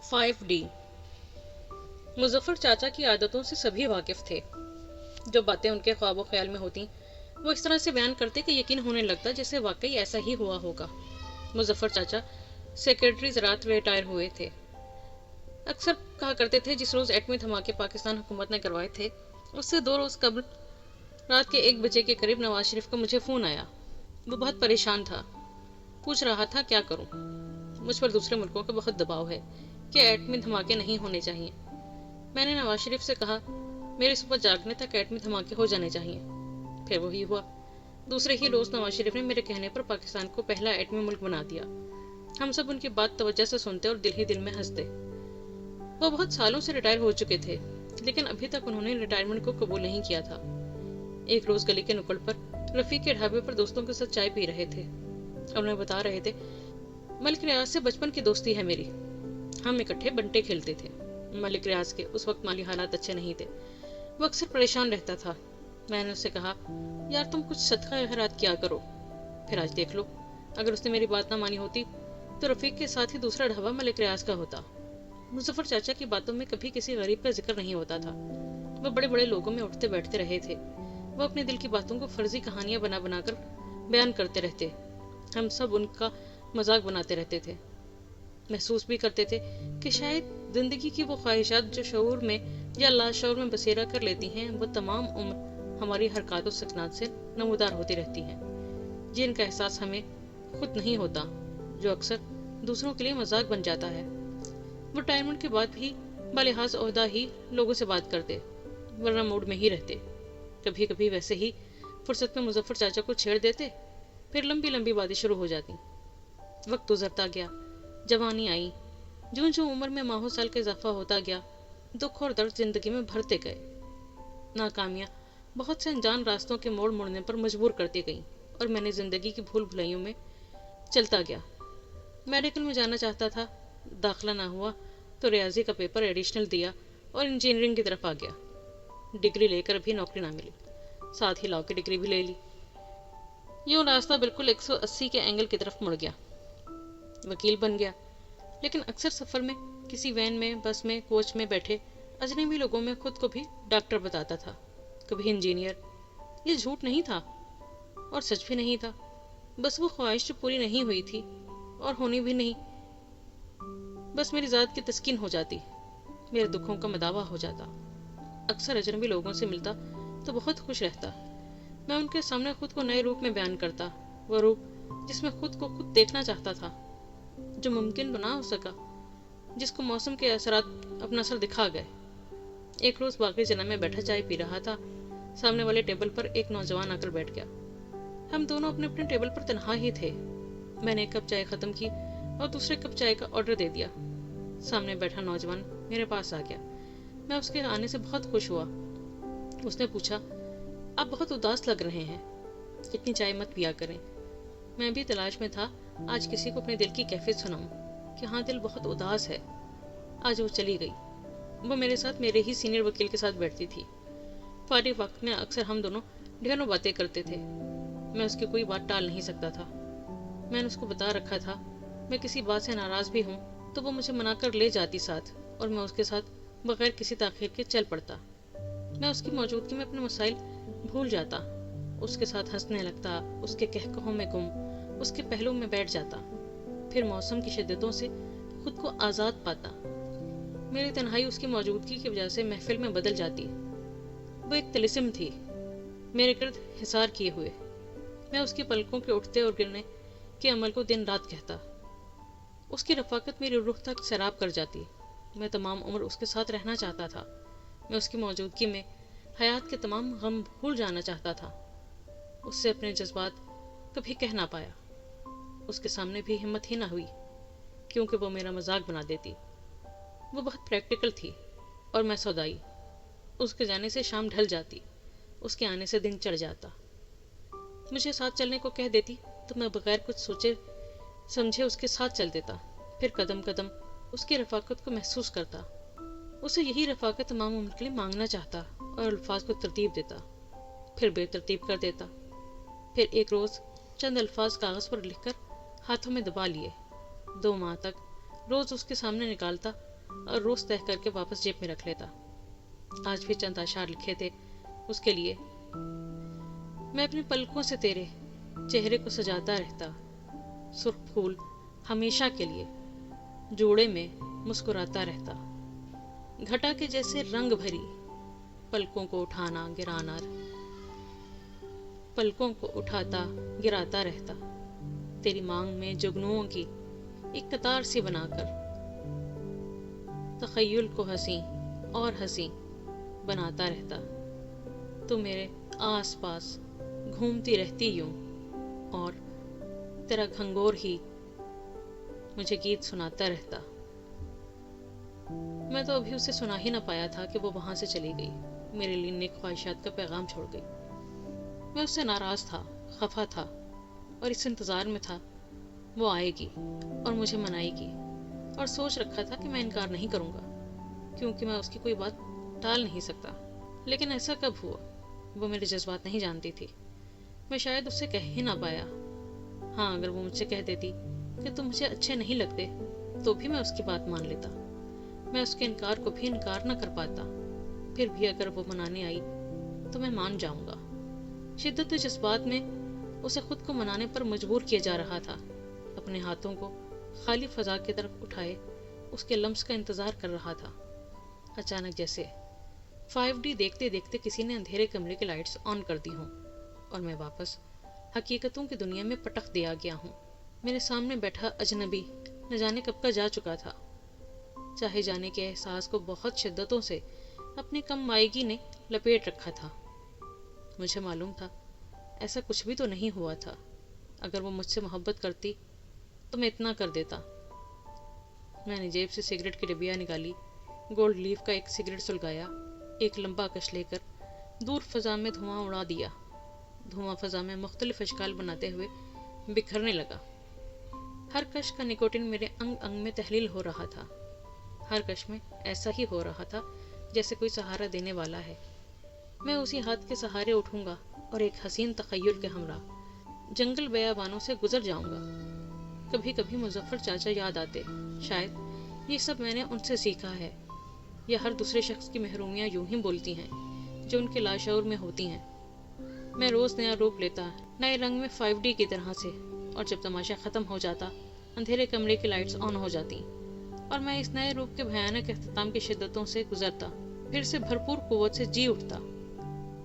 5D Muzaffar चाचा की आदतों से सभी वाकिफ थे। जो बातें उनके ख्वाब ख्याल में होती वो इस तरह से बयान करते कि यकीन होने लगता जैसे वाकई ऐसा ही हुआ होगा। मुजफ्फर चाचा सेक्रेटरी ज़राअत रिटायर हुए थे। अक्सर कहा करते थे जिस रोज़ एटमी धमाके पाकिस्तान हुकूमत ने करवाए थे उससे 2 रोज़ कबल रात के 1 बजे के करीब नवाज शरीफ को मुझे फ़ोन आया। वो बहुत परेशान था, पूछ रहा था क्या करूं। मुझ पर दूसरे मुल्कों का बहुत दबाव है कि एटमी धमाके नहीं होने चाहिए। मैंने नवाज शरीफ से कहा मेरे सुबह जागने तक एटमी धमाके हो जाने चाहिए। फिर वही हुआ। दूसरे ही रोज नवाज शरीफ ने मेरे कहने पर पाकिस्तान को पहला एटमी मुल्क बना दिया। हम सब उनकी बात तवज्जो से सुनते और दिल ही दिल में हंसते। वो बहुत सालों से रिटायर हो चुके थे, लेकिन अभी तक उन्होंने रिटायरमेंट को कबूल नहीं किया था। एक रोज गली के नुक्कड़ पर रफीक के ढाबे पर दोस्तों के साथ चाय पी रहे थे और उन्हें बता रहे थे मलिक रियाज से बचपन की दोस्ती है मेरी। हम इकट्ठे बंटे खेलते थे। मलिक रियाज के उस वक्त माली हालात अच्छे नहीं थे, वो अक्सर परेशान रहता था। मैंने उससे कहा यार तुम कुछ सदका खैरात किया करो। फिर आज देख लो, अगर उसने मेरी बात ना मानी होती तो रफीक के साथ ही दूसरा ढाबा मलिक रियाज का होता। मुजफ्फर चाचा की बातों में कभी किसी गरीब का जिक्र नहीं होता था। वो बड़े बड़े लोगों में उठते बैठते रहे थे। वो अपने दिल की बातों को फर्जी कहानियां बना बनाकर बयान करते रहते। हम सब उनका मजाक बनाते रहते थे। महसूस भी करते थे कि शायद जिंदगी की वो ख्वाहिशात जो शऊर में या लाशऊर में बसेरा कर लेती हैं वो तमाम उम्र हमारी हरकत और सकनात से नमूदार होती रहती हैं, जिनका एहसास हमें खुद नहीं होता, जो अक्सर दूसरों के लिए मजाक बन जाता है। वो रिटायरमेंट के बाद भी बालिहाज ओहदा ही लोगों से बात करते, वरना मूड में ही रहते। कभी कभी वैसे ही फुर्सत में मुजफ्फर चाचा को छेड़ देते, फिर लंबी लंबी बातें शुरू हो जाती। वक्त गुजरता गया, जवानी आई। जो जो उम्र में माहो साल का इजाफा होता गया, दुख और दर्द जिंदगी में भरते गए। नाकामियां बहुत से अनजान रास्तों के मोड़ मुड़ने पर मजबूर करती गईं और मैंने जिंदगी की भूल भुलाइयों में चलता गया। मेडिकल में जाना चाहता था, दाखिला ना हुआ तो रियाजी का पेपर एडिशनल दिया और इंजीनियरिंग की तरफ आ गया। डिग्री लेकर भी नौकरी ना मिली, साथ ही लॉ की डिग्री भी ले ली। यूं रास्ता बिल्कुल 180 के एंगल की तरफ मुड़ गया। वकील बन गया, लेकिन अक्सर सफर में किसी वैन में, बस में, कोच में बैठे अजनबी लोगों में खुद को भी डॉक्टर बताता था, कभी इंजीनियर। ये झूठ नहीं था और सच भी नहीं था, बस वो ख्वाहिश जो पूरी नहीं हुई थी और होनी भी नहीं। बस मेरी जात की तस्कीन हो जाती, मेरे दुखों का मदावा हो जाता। अक्सर अजनबी लोगों से मिलता तो बहुत खुश रहता। मैं उनके सामने खुद को नए रूप में बयान करता, वो रूप जिसमें खुद को खुद देखना चाहता था, जो मुमकिन तो ना हो सका, जिसको मौसम के असरात अपना असर दिखा गए। एक रोज बाकरी जना में बैठा चाय पी रहा था। सामने वाले टेबल पर एक नौजवान आकर बैठ गया। हम दोनों अपने अपने टेबल पर तन्हा ही थे। मैंने एक कप चाय खत्म की और दूसरे कप चाय का ऑर्डर दे दिया। सामने बैठा नौजवान मेरे पास आ गया। मैं उसके आने से बहुत खुश हुआ। उसने पूछा आप बहुत उदास लग रहे हैं, इतनी चाय मत पिया करें। मैं भी तलाश में था आज किसी को अपने दिल की कैफियत सुनाऊं कि हाँ दिल बहुत उदास है। आज वो चली गई। वो मेरे साथ मेरे ही सीनियर वकील के साथ बैठती थी। फारिग वक्त में अक्सर हम दोनों ढेरों बातें करते थे। मैं उसकी कोई बात टाल नहीं सकता था। मैंने उसको बता रखा था मैं किसी बात से नाराज भी हूँ तो वो मुझे मनाकर ले जाती साथ, और मैं उसके साथ बगैर किसी ताखीर के चल पड़ता। मैं उसकी मौजूदगी में अपने मसाइल भूल जाता, उसके साथ हंसने लगता, उसके कहकहों में गुम, उसके पहलू में बैठ जाता। फिर मौसम की शिद्दतों से खुद को आज़ाद पाता। मेरी तन्हाई उसकी मौजूदगी की वजह से महफिल में बदल जाती। वो एक तिलिस्म थी, मेरे गिर्द हिसार किए हुए। मैं उसकी पलकों के उठते और गिरने के अमल को दिन रात कहता। उसकी रफाकत मेरी रूह तक सैराब कर जाती। मैं तमाम उम्र उसके साथ रहना चाहता था। मैं उसकी मौजूदगी में हयात के तमाम गम भूल जाना चाहता था। उससे अपने जज्बात कभी कह ना पाया। उसके सामने भी हिम्मत ही ना हुई, क्योंकि वो मेरा मजाक बना देती। वो बहुत प्रैक्टिकल थी और मैं सौदाई। उसके जाने से शाम ढल जाती, उसके आने से दिन चढ़ जाता। मुझे साथ चलने को कह देती तो मैं बगैर कुछ सोचे समझे उसके साथ चल देता। फिर कदम कदम उसकी रफाकत को महसूस करता। उसे यही रफाकत तमाम उम्र के लिए मांगना चाहता और अल्फाज को तरतीब देता, फिर बेतरतीब कर देता। फिर एक रोज़ चंद अल्फाज कागज़ पर लिखकर हाथों में दबा लिए। 2 माह तक रोज़ उसके सामने निकालता اور روز تہہ کر کے واپس جیب میں رکھ لیتا۔ آج بھی چند اشعار لکھے تھے اس کے لیے۔ میں اپنی پلکوں سے تیرے چہرے کو سجاتا رہتا، سرخ پھول ہمیشہ کے لیے جوڑے میں مسکراتا رہتا، گھٹا کے جیسے رنگ بھری پلکوں کو اٹھانا گرانا، پلکوں کو اٹھاتا گراتا رہتا، تیری مانگ میں جگنوؤں کی ایک قطار سی بنا کر، تخیل کو ہنسی اور ہنسی بناتا رہتا، تو میرے آس پاس گھومتی رہتی یوں، اور تیرا گھنگور ہی مجھے گیت سناتا رہتا۔ میں تو ابھی اسے سنا ہی نہ پایا تھا کہ وہ وہاں سے چلی گئی، میرے لیے نیک خواہشات کا پیغام چھوڑ گئی۔ میں اس سے ناراض تھا، خفا تھا، اور اس انتظار میں تھا وہ آئے گی اور مجھے منائے گی، اور سوچ رکھا تھا کہ میں انکار نہیں کروں گا کیونکہ میں اس کی کوئی بات ٹال نہیں سکتا۔ لیکن ایسا کب ہوا؟ وہ میرے جذبات نہیں جانتی تھی، میں شاید اس سے کہہ ہی نہ پایا۔ ہاں، اگر وہ مجھ سے کہہ دیتی کہ تم مجھے اچھے نہیں لگتے تو بھی میں اس کی بات مان لیتا، میں اس کے انکار کو بھی انکار نہ کر پاتا۔ پھر بھی اگر وہ منانے آئی تو میں مان جاؤں گا۔ شدت جذبات میں اسے خود کو منانے پر مجبور کیا جا رہا تھا، اپنے ہاتھوں کو خالی فضا کی طرف اٹھائے اس کے لمس کا انتظار کر رہا تھا۔ اچانک جیسے 5D دیکھتے دیکھتے کسی نے اندھیرے کمرے کی لائٹس آن کر دی ہوں اور میں واپس حقیقتوں کی دنیا میں پٹک دیا گیا ہوں۔ میرے سامنے بیٹھا اجنبی نہ جانے کب کا جا چکا تھا، چاہے جانے کے احساس کو بہت شدتوں سے اپنی کم مائیگی نے لپیٹ رکھا تھا۔ مجھے معلوم تھا ایسا کچھ بھی تو نہیں ہوا تھا، اگر وہ مجھ سے محبت کرتی تو میں اتنا کر دیتا۔ میں نے جیب سے سگریٹ کی ڈبیا نکالی، گولڈ لیف کا ایک سگریٹ سلگایا، ایک لمبا کش لے کر دور فضا میں دھواں اڑا دیا۔ دھواں فضا میں مختلف اشکال بناتے ہوئے بکھرنے لگا۔ ہر کش کا نکوٹین میرے انگ انگ میں تحلیل ہو رہا تھا، ہر کش میں ایسا ہی ہو رہا تھا جیسے کوئی سہارا دینے والا ہے۔ میں اسی ہاتھ کے سہارے اٹھوں گا اور ایک حسین تخیل کے ہمراہ جنگل بیابانوں سے گزر جاؤں گا۔ کبھی کبھی مظفر چاچا یاد آتے، شاید یہ سب میں نے ان سے سیکھا ہے، یا ہر دوسرے شخص کی محرومیاں یوں ہی بولتی ہیں جو ان کے لاشعور میں ہوتی ہیں۔ میں روز نیا روپ لیتا، نئے رنگ میں 5D کی طرح سے، اور جب تماشا ختم ہو جاتا، اندھیرے کمرے کی لائٹس آن ہو جاتی اور میں اس نئے روپ کے بھیانک اختتام کی شدتوں سے گزرتا، پھر سے بھرپور قوت سے جی اٹھتا،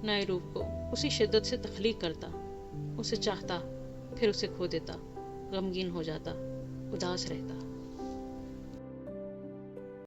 نئے روپ کو اسی شدت سے تخلیق کرتا، اسے چاہتا، پھر اسے کھو دیتا، غمگین ہو جاتا، اداس رہتا۔